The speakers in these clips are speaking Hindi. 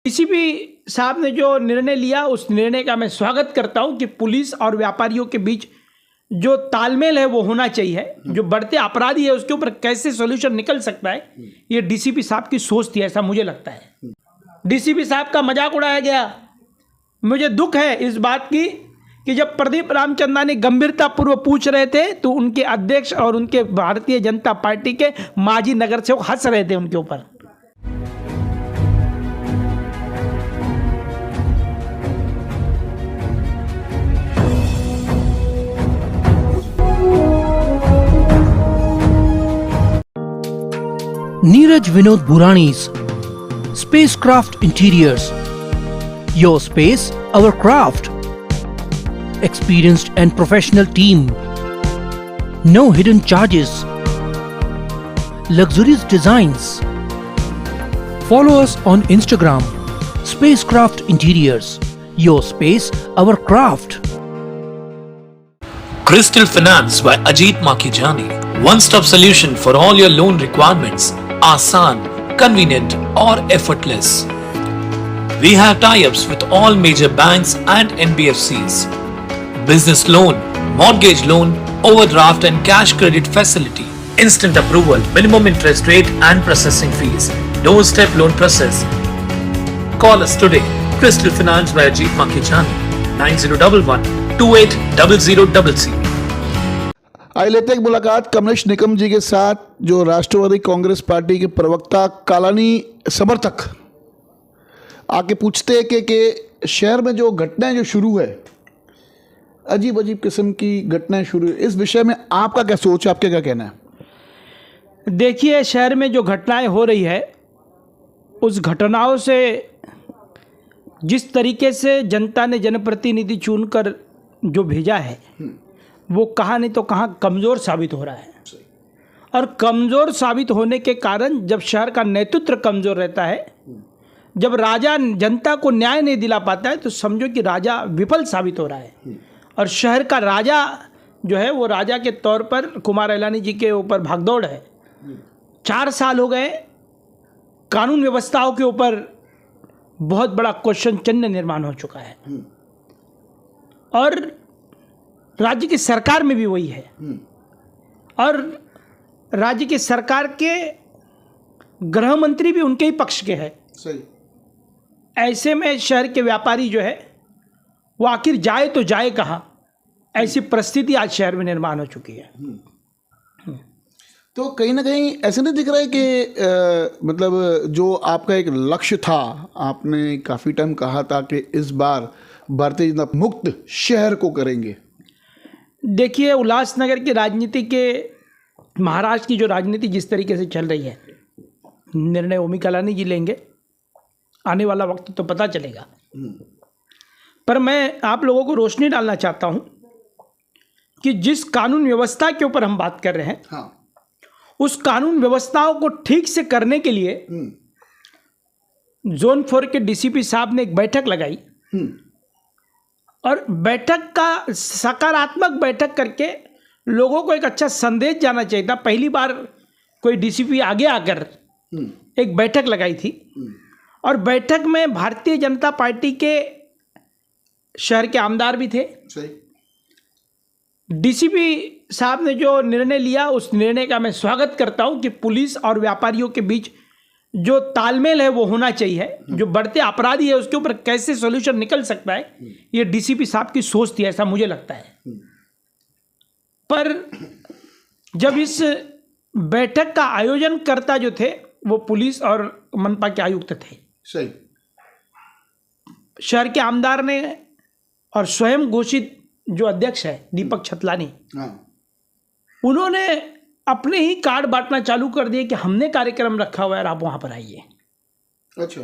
डीसीपी साहब ने जो निर्णय लिया उस निर्णय का मैं स्वागत करता हूं कि पुलिस और व्यापारियों के बीच जो तालमेल है वो होना चाहिए। जो बढ़ते अपराधी है उसके ऊपर कैसे सॉल्यूशन निकल सकता है, ये डीसीपी साहब की सोच थी, ऐसा मुझे लगता है। डीसीपी साहब का मजाक उड़ाया गया। मुझे दुख है इस बात की कि जब प्रदीप रामचंद्रानी गंभीरतापूर्वक पूछ रहे थे तो उनके अध्यक्ष और उनके भारतीय जनता पार्टी के माजी नगर सेवक हंस रहे थे उनके ऊपर। Neeraj Vinod Burani's Spacecraft Interiors. Your space, our craft. Experienced and professional team. No hidden charges. Luxurious designs. Follow us on Instagram. Spacecraft Interiors. Your space, our craft. Crystal Finance by Ajit Makhijani. One-stop solution for all your loan requirements. Asan, convenient or effortless. We have tie-ups with all major banks and NBFCs. Business loan, mortgage loan, overdraft and cash credit facility. Instant approval, minimum interest rate and processing fees. Doorstep loan process. Call us today. Crystal Finance by Ajit Makhijani. 9011 280000. आइए लेते हैं एक मुलाकात कमलेश निकम जी के साथ, जो राष्ट्रवादी कांग्रेस पार्टी के प्रवक्ता कालानी समर्थक आके पूछते हैं कि शहर में जो घटनाएं जो शुरू है, अजीब अजीब किस्म की घटनाएं शुरू है, इस विषय में आपका क्या सोच है, आपका क्या कहना है? देखिए, शहर में जो घटनाएं हो रही है उस घटनाओं से जिस तरीके से जनता ने जनप्रतिनिधि चुनकर जो भेजा है वो कहाँ नहीं तो कहाँ कमज़ोर साबित हो रहा है। और कमज़ोर साबित होने के कारण जब शहर का नेतृत्व कमज़ोर रहता है, जब राजा जनता को न्याय नहीं दिला पाता है, तो समझो कि राजा विफल साबित हो रहा है। और शहर का राजा जो है वो राजा के तौर पर कुमार इलानी जी के ऊपर भागदौड़ है। 4 साल हो गए, कानून व्यवस्थाओं के ऊपर बहुत बड़ा क्वेश्चन चिन्ह निर्माण हो चुका है। और राज्य की सरकार में भी वही है। और राज्य की सरकार के गृह मंत्री भी उनके ही पक्ष के हैं। सही। ऐसे में शहर के व्यापारी जो है वो आखिर जाए तो जाए कहाँ, ऐसी परिस्थिति आज शहर में निर्माण हो चुकी है। तो कहीं ना कहीं ऐसे नहीं दिख रहा है कि मतलब जो आपका एक लक्ष्य था, आपने काफ़ी टाइम कहा था कि इस बार भारतीय जनता मुक्त शहर को करेंगे। देखिए, उल्लासनगर की राजनीति के महाराष्ट्र की जो राजनीति जिस तरीके से चल रही है, निर्णय ओमी कलानी जी लेंगे, आने वाला वक्त तो पता चलेगा। पर मैं आप लोगों को रोशनी डालना चाहता हूं कि जिस कानून व्यवस्था के ऊपर हम बात कर रहे हैं, हाँ, उस कानून व्यवस्थाओं को ठीक से करने के लिए जोन 4 के डीसीपी साहब ने एक बैठक लगाई। और बैठक का सकारात्मक बैठक करके लोगों को एक अच्छा संदेश जाना चाहिए था। पहली बार कोई डीसीपी आगे आकर एक बैठक लगाई थी। और बैठक में भारतीय जनता पार्टी के शहर के आमदार भी थे। सही। डीसीपी साहब ने जो निर्णय लिया उस निर्णय का मैं स्वागत करता हूं कि पुलिस और व्यापारियों के बीच जो तालमेल है वो होना चाहिए। जो बढ़ते अपराधी है उसके ऊपर कैसे सॉल्यूशन निकल सकता है, ये डीसीपी साहब की सोच थी, ऐसा मुझे लगता है। पर जब इस बैठक का आयोजन करता जो थे वो पुलिस और मनपा के आयुक्त थे। सही। शहर के आमदार ने और स्वयं घोषित जो अध्यक्ष है दीपक छतलानी, हाँ, उन्होंने अपने ही कार्ड बांटना चालू कर दिए कि हमने कार्यक्रम रखा हुआ है और आप वहां पर आइए। अच्छा।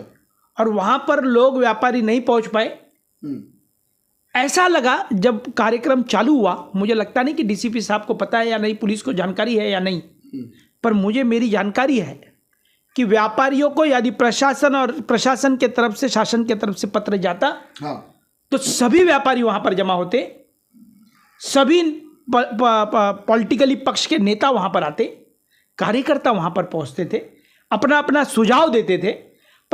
और वहां पर लोग व्यापारी नहीं पहुंच पाए। ऐसा लगा जब कार्यक्रम चालू हुआ, मुझे लगता नहीं कि डीसीपी साहब को पता है या नहीं, पुलिस को जानकारी है या नहीं, पर मुझे मेरी जानकारी है कि व्यापारियों को यदि प्रशासन के तरफ से, शासन के तरफ से पत्र जाता, हाँ, तो सभी व्यापारी वहां पर जमा होते, सभी पॉलिटिकली पक्ष के नेता वहां पर आते, कार्यकर्ता वहां पर पहुंचते थे, अपना अपना सुझाव देते थे।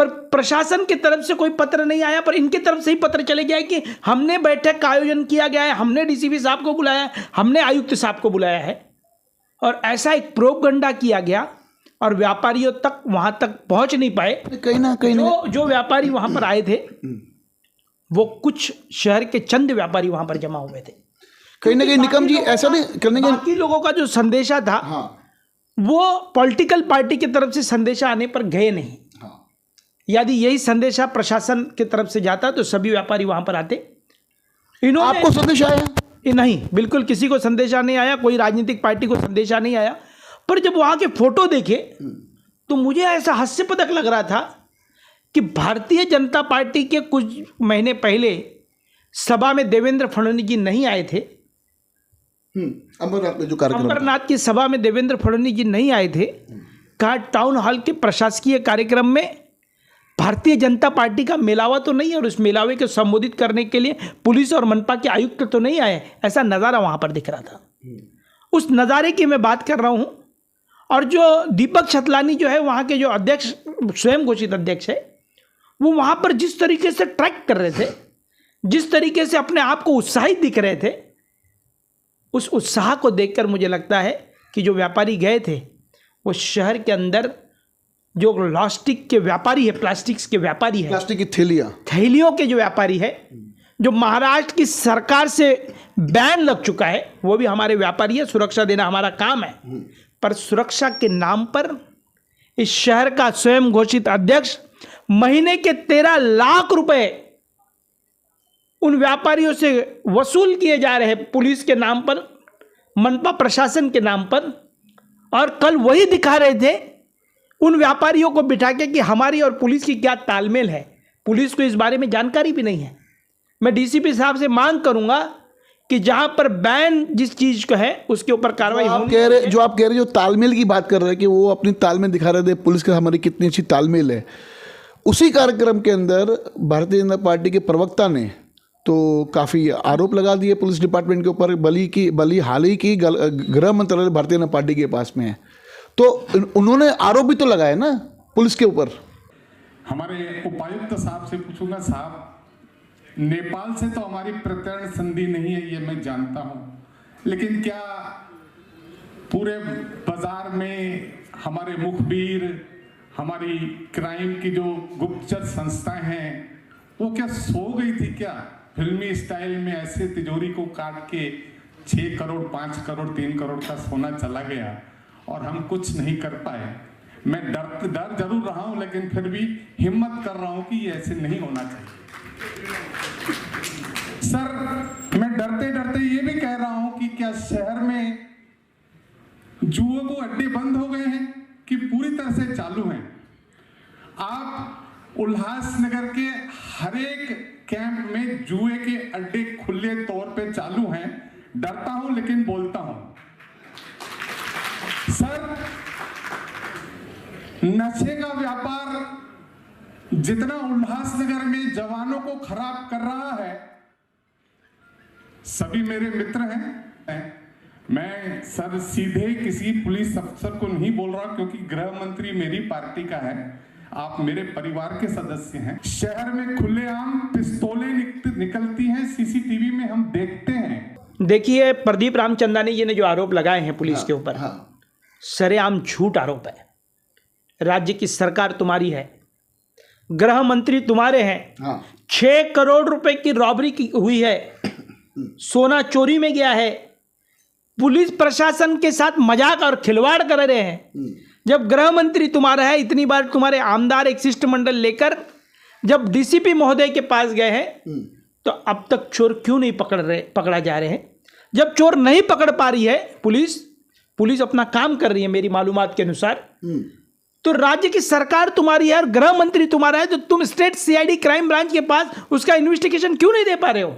पर प्रशासन की तरफ से कोई पत्र नहीं आया, पर इनकी तरफ से ही पत्र चले गया है कि हमने बैठक का आयोजन किया गया है, हमने डीसीपी साहब को बुलाया है, हमने आयुक्त साहब को बुलाया है, और ऐसा एक प्रोपगंडा किया गया और व्यापारियों तक वहां तक पहुंच नहीं पाए। कहीं ना जो व्यापारी वहां पर आए थे वो कुछ शहर के चंद व्यापारी वहां पर जमा हुए थे। कहीं ना कहीं निकम जी ऐसा नहीं करने के बाकी लोगों का जो संदेशा था वो पॉलिटिकल पार्टी की तरफ से संदेशा आने पर गए नहीं। यदि यही संदेशा प्रशासन की तरफ से जाता तो सभी व्यापारी वहां पर आते। इन्होंने आपको संदेश आया? नहीं, बिल्कुल किसी को संदेशा नहीं आया, कोई राजनीतिक पार्टी को संदेशा नहीं आया। पर जब वहां के फोटो देखे तो मुझे ऐसा हास्यपदक लग रहा था कि भारतीय जनता पार्टी के कुछ महीने पहले सभा में देवेंद्र फडणवीस जी नहीं आए थे। अमरनाथ में जो कार्यक्रम अमरनाथ की सभा में देवेंद्र फडणवीस जी नहीं आए थे। कहा टाउन हॉल के प्रशासकीय कार्यक्रम में भारतीय जनता पार्टी का मेलावा तो नहीं है, और उस मेलावे को संबोधित करने के लिए पुलिस और मनपा के आयुक्त तो नहीं आए। ऐसा नज़ारा वहां पर दिख रहा था। उस नज़ारे की मैं बात कर रहा हूं। और जो दीपक छतलानी जो है वहां के जो अध्यक्ष, स्वयं घोषित अध्यक्ष है, वो वहां पर जिस तरीके से ट्रैक कर रहे थे, जिस तरीके से अपने आप को उत्साहित दिख रहे थे, उस उत्साह को देखकर मुझे लगता है कि जो व्यापारी गए थे वो शहर के अंदर जो प्लास्टिक के व्यापारी है, प्लास्टिक्स के व्यापारी है, प्लास्टिक की थैलियों के जो व्यापारी है, जो महाराष्ट्र की सरकार से बैन लग चुका है, वो भी हमारे व्यापारी है। सुरक्षा देना हमारा काम है, पर सुरक्षा के नाम पर इस शहर का स्वयं घोषित अध्यक्ष महीने के 13 लाख रुपए उन व्यापारियों से वसूल किए जा रहे हैं, पुलिस के नाम पर, मनपा प्रशासन के नाम पर। और कल वही दिखा रहे थे उन व्यापारियों को बिठा के कि हमारी और पुलिस की क्या तालमेल है। पुलिस को इस बारे में जानकारी भी नहीं है। मैं डीसीपी साहब से मांग करूंगा कि जहां पर बैन जिस चीज का है उसके ऊपर कार्रवाई होनी चाहिए। जो आप कह रहे, जो तालमेल की बात कर रहे हैं कि वो अपनी तालमेल दिखा रहे थे, पुलिस के हमारी कितनी अच्छी तालमेल है। उसी कार्यक्रम के अंदर भारतीय जनता पार्टी के प्रवक्ता ने तो काफ़ी आरोप लगा दिए पुलिस डिपार्टमेंट के ऊपर। बली हाल ही की गृह मंत्रालय भारतीय जनता पार्टी के पास में है, तो उन्होंने आरोप भी तो लगाए ना पुलिस के ऊपर। हमारे उपायुक्त साहब से पूछूंगा, साहब नेपाल से तो हमारी प्रत्यर्थ संधि नहीं है, ये मैं जानता हूं, लेकिन क्या पूरे बाजार में हमारे मुखबिर, हमारी क्राइम की जो गुप्तचर संस्थाएं हैं, वो क्या सो गई थी क्या? फिल्मी स्टाइल में ऐसे तिजोरी को काट के 6 करोड़ 5 करोड़ 3 करोड़ का सोना चला गया और हम कुछ नहीं कर पाए। मैं डर जरूर रहा हूं, लेकिन फिर भी हिम्मत कर रहा हूं कि ये ऐसे नहीं होना चाहिए। सर, मैं डरते डरते ये भी कह रहा हूं कि क्या शहर में जुए को अड्डे बंद हो गए हैं कि पूरी तरह से चालू हैं? आप उल्लासनगर के हर एक कैंप में जुए के अड्डे खुले तौर पे चालू हैं। डरता हूं लेकिन बोलता हूं। सर, नशे का व्यापार जितना उल्लासनगर में जवानों को खराब कर रहा है, सभी मेरे मित्र हैं। मैं सर सीधे किसी पुलिस अफसर को नहीं बोल रहा, क्योंकि गृह मंत्री मेरी पार्टी का है, आप मेरे परिवार के सदस्य हैं। शहर में खुलेआम पिस्तौलें निकलती हैं, सीसीटीवी में हम देखते हैं। देखिए, प्रदीप रामचंदानी जी ने जो आरोप लगाए हैं पुलिस के ऊपर, सरेआम झूठ आरोप है। राज्य की सरकार तुम्हारी है, गृह मंत्री तुम्हारे हैं। 6 करोड़ रुपए की रॉबरी हुई है, सोना चोरी में गया है। पुलिस प्रशासन के साथ मजाक और खिलवाड़ कर रहे हैं। जब गृह मंत्री तुम्हारा है, इतनी बार तुम्हारे आमदार एक शिष्टमंडल लेकर जब डीसीपी महोदय के पास गए हैं, तो अब तक चोर क्यों नहीं पकड़ा जा रहे हैं? जब चोर नहीं पकड़ पा रही है पुलिस अपना काम कर रही है मेरी मालूमात के अनुसार, तो राज्य की सरकार तुम्हारी है और गृह मंत्री तुम्हारा है, तो तुम स्टेट सीआईडी क्राइम ब्रांच के पास उसका इन्वेस्टिगेशन क्यों नहीं दे पा रहे हो?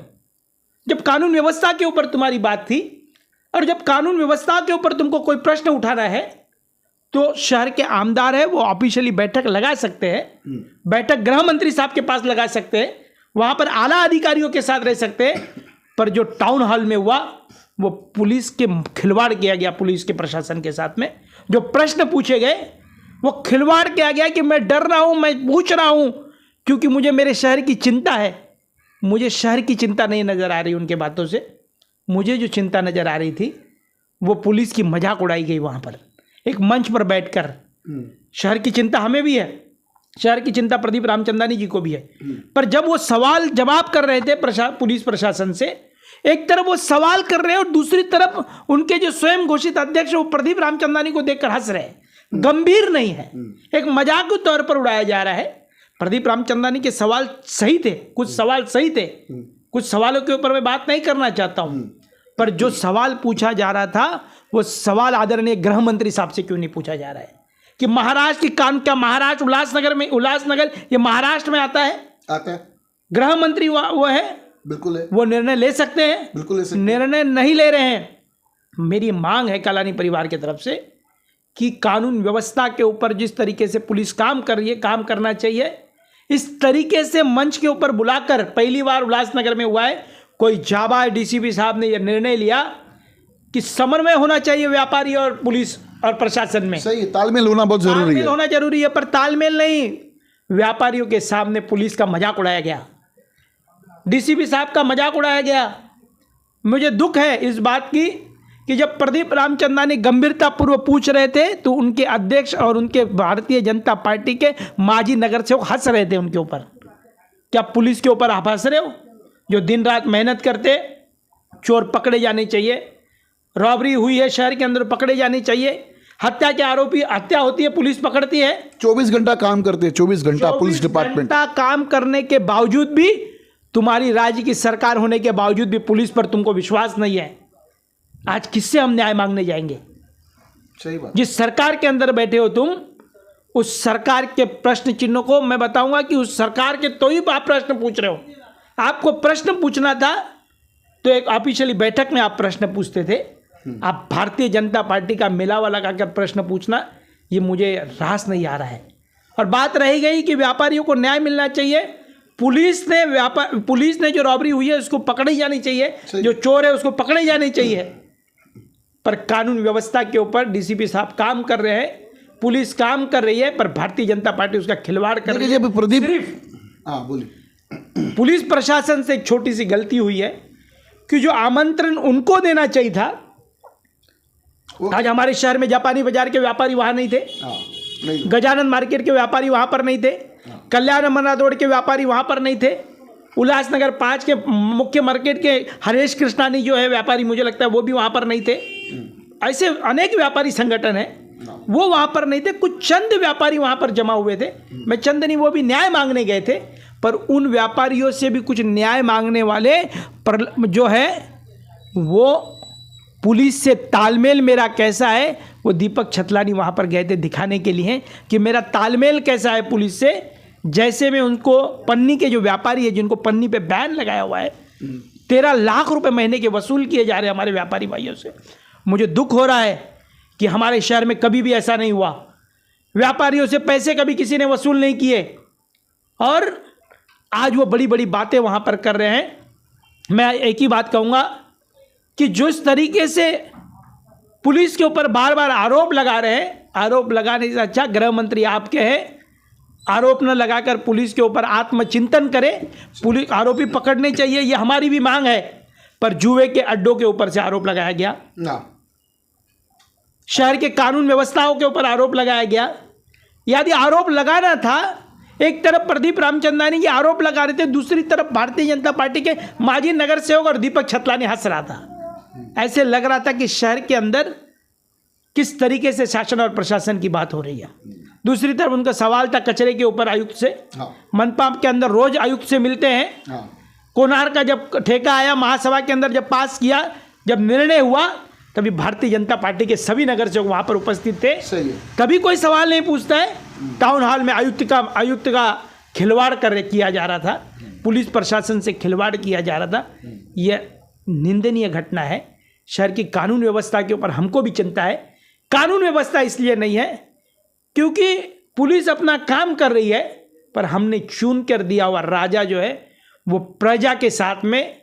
जब कानून व्यवस्था के ऊपर तुम्हारी बात थी, और जब कानून व्यवस्था के ऊपर तुमको कोई प्रश्न उठाना है, तो शहर के आमदार है वो ऑफिशियली बैठक लगा सकते हैं। बैठक गृह मंत्री साहब के पास लगा सकते हैं, वहां पर आला अधिकारियों के साथ रह सकते हैं। पर जो टाउन हॉल में हुआ वो पुलिस के खिलवाड़ किया गया, पुलिस के प्रशासन के साथ में। जो प्रश्न पूछे गए वो खिलवाड़ किया गया कि मैं डर रहा हूँ, मैं पूछ रहा हूँ क्योंकि मुझे मेरे शहर की चिंता है। मुझे शहर की चिंता नहीं नज़र आ रही उनके बातों से। मुझे जो चिंता नज़र आ रही थी वो पुलिस की मजाक उड़ाई गई वहाँ पर एक मंच पर बैठकर। शहर की चिंता हमें भी है, शहर की चिंता प्रदीप रामचंदानी जी को भी है, पर जब वो सवाल जवाब कर रहे थे पुलिस प्रशासन से, एक तरफ वो सवाल कर रहे हैं और दूसरी तरफ उनके जो स्वयं घोषित अध्यक्ष वो प्रदीप रामचंदानी को देखकर हंस रहे हैं। गंभीर नहीं है, एक मजाक के तौर पर उड़ाया जा रहा है। प्रदीप रामचंदानी के सवाल सही थे, कुछ सवाल सही थे, कुछ सवालों के ऊपर मैं बात नहीं करना चाहता हूं, पर जो सवाल पूछा जा रहा था वो सवाल आदरणीय गृह मंत्री साहब से क्यों नहीं पूछा जा रहा है कि महाराष्ट्र की क्या महाराष्ट्र उल्लासनगर ये महाराष्ट्र में आता है? गृह मंत्री वो है, बिल्कुल है, वो निर्णय ले सकते हैं, बिल्कुल ले सकते हैं। निर्णय नहीं ले रहे हैं। मेरी मांग है कालानी परिवार की तरफ से कि कानून व्यवस्था के ऊपर जिस तरीके से पुलिस काम कर रही है, काम करना चाहिए। इस तरीके से मंच के ऊपर बुलाकर, पहली बार उल्लासनगर में हुआ है, कोई जाबाज डीसीपी साहब ने यह निर्णय लिया कि समन्वय होना चाहिए व्यापारी और पुलिस और प्रशासन में। सही है, तालमेल होना बहुत जरूरी है। तालमेल होना जरूरी है, पर तालमेल नहीं, व्यापारियों के सामने पुलिस का मजाक उड़ाया गया, डीसीपी साहब का मजाक उड़ाया गया। मुझे दुख है इस बात की कि जब प्रदीप रामचंदानी गंभीरता पूर्वक पूछ रहे थे तो उनके अध्यक्ष और उनके भारतीय जनता पार्टी के माजी नगर सेवक हंस रहे थे उनके ऊपर। क्या पुलिस के ऊपर आप हंस रहे हो? जो दिन रात मेहनत करते, चोर पकड़े जाने चाहिए, रॉबरी हुई है शहर के अंदर पकड़े जाने चाहिए, हत्या के आरोपी हत्या होती है पुलिस पकड़ती है, 24 घंटा काम करते हैं, 24 घंटा पुलिस डिपार्टमेंट। काम करने के बावजूद भी, तुम्हारी राज्य की सरकार होने के बावजूद भी पुलिस पर तुमको विश्वास नहीं है। आज किससे हम न्याय मांगने जाएंगे? सही बात। जिस सरकार के अंदर बैठे हो तुम, उस सरकार के प्रश्न चिन्हों को मैं बताऊंगा कि उस सरकार के तो ही आप प्रश्न पूछ रहे हो। आपको प्रश्न पूछना था तो एक ऑफिशियली बैठक में आप प्रश्न पूछते थे। आप भारतीय जनता पार्टी का मिलावा लगाकर प्रश्न पूछना, ये मुझे रास नहीं आ रहा है। और बात रही गई कि व्यापारियों को न्याय मिलना चाहिए, पुलिस ने जो रॉबरी हुई है उसको पकड़ी जानी चाहिए, जो चोर है उसको पकड़े जाने चाहिए, पर कानून व्यवस्था के ऊपर डीसीपी साहब काम कर रहे हैं, पुलिस काम कर रही है, पर भारतीय जनता पार्टी उसका खिलवाड़ कर रही है। प्रदीप, सिर्फ पुलिस प्रशासन से एक छोटी सी गलती हुई है कि जो आमंत्रण उनको देना चाहिए था, आज हमारे शहर में जापानी बाजार के व्यापारी वहां नहीं थे, गजानन मार्केट के व्यापारी वहां पर नहीं थे, कल्याण मन्ना रोड के व्यापारी वहां पर नहीं थे, उल्लासनगर 5 के मुख्य मार्केट के हरेश कृष्णानी जो है व्यापारी, मुझे लगता है वो भी वहां पर नहीं थे। ऐसे अनेक व्यापारी संगठन है, वो वहां पर नहीं थे। कुछ चंद व्यापारी वहां पर जमा हुए थे, मैं चंद नहीं, वो भी न्याय मांगने गए थे, पर उन व्यापारियों से भी कुछ न्याय मांगने वाले जो है वो पुलिस से तालमेल मेरा कैसा है, वो दीपक छतलानी वहाँ पर गए थे दिखाने के लिए कि मेरा तालमेल कैसा है पुलिस से। जैसे में उनको पन्नी के जो व्यापारी है, जिनको पन्नी पे बैन लगाया हुआ है, 13 लाख रुपए महीने के वसूल किए जा रहे हैं हमारे व्यापारी भाइयों से। मुझे दुख हो रहा है कि हमारे शहर में कभी भी ऐसा नहीं हुआ, व्यापारियों से पैसे कभी किसी ने वसूल नहीं किए, और आज वो बड़ी बड़ी बातें वहाँ पर कर रहे हैं। मैं एक ही बात कहूँगा कि जिस तरीके से पुलिस के ऊपर बार बार आरोप लगा रहे हैं, आरोप लगाने से अच्छा गृह मंत्री आपके हैं, आरोप न लगाकर पुलिस के ऊपर आत्मचिंतन करें, पुलिस आरोपी पकड़ने चाहिए, ये हमारी भी मांग है। पर जुए के अड्डों के ऊपर से आरोप लगाया गया, शहर के कानून व्यवस्थाओं के ऊपर आरोप लगाया गया। यदि आरोप लगाना था, एक तरफ प्रदीप रामचंदानी के आरोप लगा रहे थे, दूसरी तरफ भारतीय जनता पार्टी के माजी नगर सेवक और दीपक छतलानी हंस रहा था। ऐसे लग रहा था कि शहर के अंदर किस तरीके से शासन और प्रशासन की बात हो रही है। दूसरी तरफ उनका सवाल था कचरे के ऊपर आयुक्त से। मनपा के अंदर रोज आयुक्त से मिलते हैं। कोणार्क का जब ठेका आया, महासभा के अंदर जब पास किया, जब निर्णय हुआ, तभी भारतीय जनता पार्टी के सभी नगर सेवक वहां पर उपस्थित थे। कभी कोई सवाल नहीं पूछता है। टाउन हॉल में आयुक्त का खिलवाड़ किया जा रहा था, पुलिस प्रशासन से खिलवाड़ किया जा रहा था। यह निंदनीय घटना है। शहर की कानून व्यवस्था के ऊपर हमको भी चिंता है। कानून व्यवस्था इसलिए नहीं है क्योंकि पुलिस अपना काम कर रही है, पर हमने चून कर दिया हुआ राजा जो है वो प्रजा के साथ में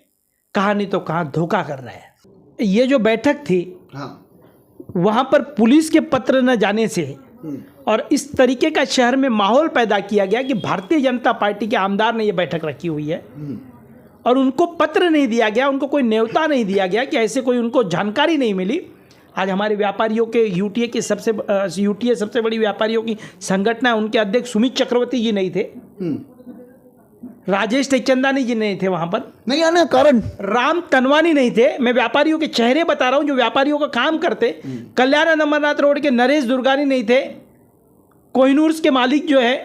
कहाँ नहीं तो कहाँ धोखा कर रहा है। ये जो बैठक थी, वहाँ पर पुलिस के पत्र न जाने से और इस तरीके का शहर में माहौल पैदा किया गया कि भारतीय जनता पार्टी के आमदार ने ये बैठक रखी हुई है और उनको पत्र नहीं दिया गया, उनको कोई न्योता नहीं दिया गया, कि ऐसे कोई उनको जानकारी नहीं मिली। आज हमारे व्यापारियों के यूटीए सबसे बड़ी व्यापारियों की संगठन है, उनके अध्यक्ष सुमित चक्रवर्ती जी नहीं थे, राजेश टेकचंदानी जी नहीं थे, वहां पर नहीं आने का कारण राम तनवानी नहीं थे। मैं व्यापारियों के चेहरे बता रहा हूं जो व्यापारियों का काम करते। कल्याण अमरनाथ रोड के नरेश दुर्गानी नहीं थे। कोहिनूर के मालिक जो है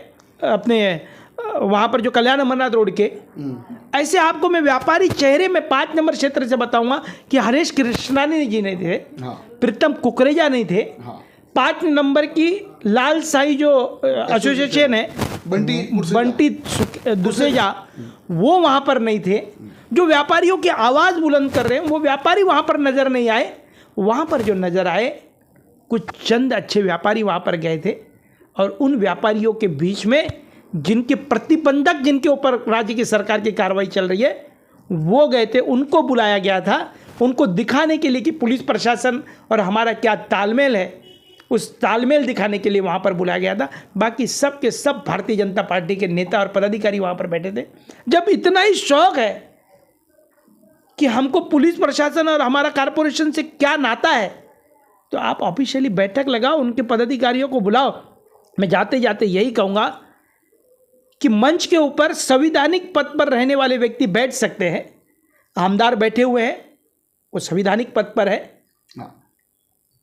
अपने वहां पर जो कल्याण अमरनाथ रोड के, ऐसे आपको मैं व्यापारी चेहरे में 5 नंबर क्षेत्र से बताऊंगा कि हरेश कृष्णानी जी नहीं थे, प्रीतम कुकरेजा नहीं थे, 5 नंबर की लाल साई जो एसोसिएशन है बंटी दुसेजा, वो वहां पर नहीं थे। जो व्यापारियों की आवाज़ बुलंद कर रहे हैं वो व्यापारी वहां पर नजर नहीं आए। वहां पर जो नजर आए कुछ चंद अच्छे व्यापारी वहां पर गए थे और उन व्यापारियों के बीच में जिनके प्रतिबंधक, जिनके ऊपर राज्य की सरकार की कार्रवाई चल रही है, वो गए थे। उनको बुलाया गया था उनको दिखाने के लिए कि पुलिस प्रशासन और हमारा क्या तालमेल है, उस तालमेल दिखाने के लिए वहाँ पर बुलाया गया था। बाकी सब के सब भारतीय जनता पार्टी के नेता और पदाधिकारी वहाँ पर बैठे थे। जब इतना ही शौक है कि हमको पुलिस प्रशासन और हमारा कॉरपोरेशन से क्या नाता है, तो आप ऑफिशियली बैठक लगाओ, उनके पदाधिकारियों को बुलाओ। मैं जाते जाते यही कहूँगा कि मंच के ऊपर संवैधानिक पद पर रहने वाले व्यक्ति बैठ सकते हैं। आमदार बैठे हुए हैं, वो संवैधानिक पद पर है,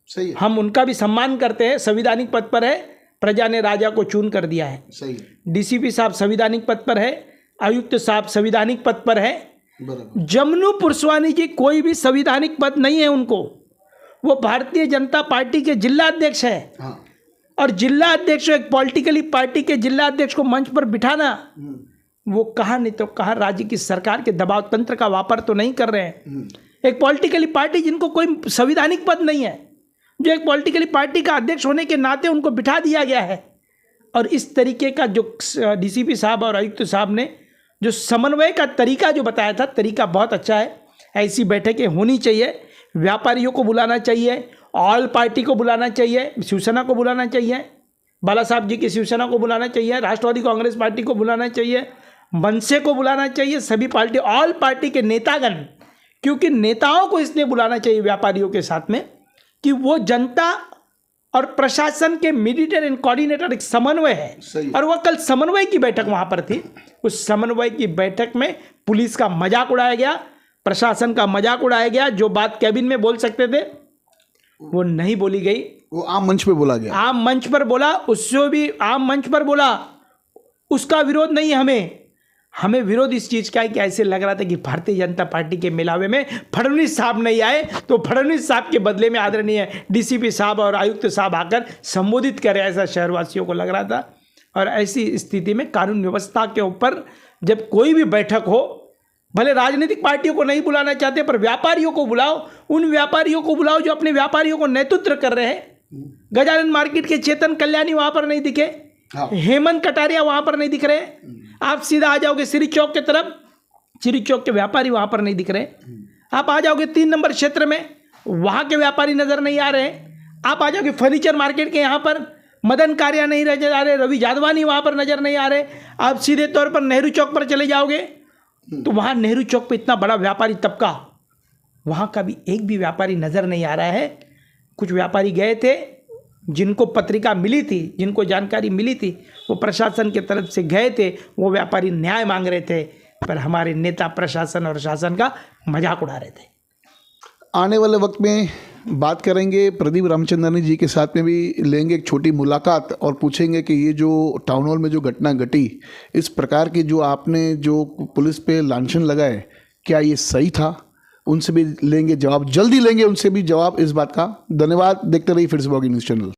सही है। हम उनका भी सम्मान करते हैं। संवैधानिक पद पर है, प्रजा ने राजा को चुन कर दिया है। सही है। डीसीपी साहब संवैधानिक पद पर है, आयुक्त साहब संवैधानिक पद पर है। बराबर। जमनू पुरस्वानी जी कोई भी संवैधानिक पद नहीं है उनको, वो भारतीय जनता पार्टी के जिला अध्यक्ष है। हाँ। और जिला अध्यक्ष, एक पॉलिटिकली पार्टी के जिला अध्यक्ष को मंच पर बिठाना, वो कहा नहीं तो कहा राज्य की सरकार के दबाव तंत्र का वापर तो नहीं कर रहे हैं। एक पॉलिटिकली पार्टी जिनको कोई संवैधानिक पद नहीं है, जो एक पॉलिटिकली पार्टी का अध्यक्ष होने के नाते उनको बिठा दिया गया है। और इस तरीके का जो डीसीपी साहब और आयुक्त साहब ने जो समन्वय का तरीका जो बताया था, तरीका बहुत अच्छा है। ऐसी बैठकें होनी चाहिए, व्यापारियों को बुलाना चाहिए, ऑल पार्टी को बुलाना चाहिए, शिवसेना को बुलाना चाहिए, बाला साहब जी की शिवसेना को बुलाना चाहिए, राष्ट्रवादी कांग्रेस पार्टी को बुलाना चाहिए, मनसे को बुलाना चाहिए, सभी पार्टी, ऑल पार्टी के नेतागण, क्योंकि नेताओं को इसलिए बुलाना चाहिए व्यापारियों के साथ में कि वो जनता और प्रशासन के मीडिएटर एंड कोऑर्डिनेटर एक समन्वय है। और वह कल समन्वय की बैठक वहां पर थी। उस समन्वय की बैठक में पुलिस का मजाक उड़ाया गया, प्रशासन का मजाक उड़ाया गया। जो बात कैबिन में बोल सकते थे वो नहीं बोली गई, वो आम मंच पे बोला गया। आम मंच पर बोला, उससे भी आम मंच पर बोला। उसका विरोध नहीं है, हमें विरोध इस चीज़ का है कि ऐसे लग रहा था कि भारतीय जनता पार्टी के मिलावे में फडणवीस साहब नहीं आए तो फडणवीस साहब के बदले में आदरणीय डीसीपी साहब और आयुक्त साहब आकर संबोधित करें, ऐसा शहरवासियों को लग रहा था। और ऐसी स्थिति में कानून व्यवस्था के ऊपर जब कोई भी बैठक हो, भले राजनीतिक पार्टियों को नहीं बुलाना चाहते पर व्यापारियों को बुलाओ, उन व्यापारियों को बुलाओ जो अपने व्यापारियों को नेतृत्व कर रहे हैं। गजानन मार्केट के चेतन कल्याणी वहाँ पर नहीं दिखे, हेमंत कटारिया वहाँ पर नहीं दिख रहे। आप सीधा आ जाओगे श्री चौक की तरफ, श्री चौक के व्यापारी वहाँ पर नहीं दिख रहे। आप आ जाओगे 3 नंबर क्षेत्र में, वहाँ के व्यापारी नज़र नहीं आ रहे। आप आ जाओगे फर्नीचर मार्केट के यहाँ पर, मदन कारिया नहीं नजर आ रहे, रवि जादवानी वहाँ पर नज़र नहीं आ रहे। आप सीधे तौर पर नेहरू चौक पर चले जाओगे तो वहाँ नेहरू चौक पे इतना बड़ा व्यापारी तबका, वहाँ का भी एक भी व्यापारी नज़र नहीं आ रहा है। कुछ व्यापारी गए थे जिनको पत्रिका मिली थी, जिनको जानकारी मिली थी, वो प्रशासन की तरफ से गए थे, वो व्यापारी न्याय मांग रहे थे, पर हमारे नेता प्रशासन और शासन का मजाक उड़ा रहे थे। आने वाले वक्त में बात करेंगे प्रदीप रामचंद्रनी जी के साथ में भी लेंगे एक छोटी मुलाकात और पूछेंगे कि ये जो टाउन हॉल में जो घटना घटी, इस प्रकार की जो आपने जो पुलिस पे लांछन लगाए, क्या ये सही था? उनसे भी लेंगे जवाब, जल्दी लेंगे उनसे भी जवाब इस बात का। धन्यवाद। देखते रहिए फिर से ब्लॉगिंग न्यूज़ चैनल।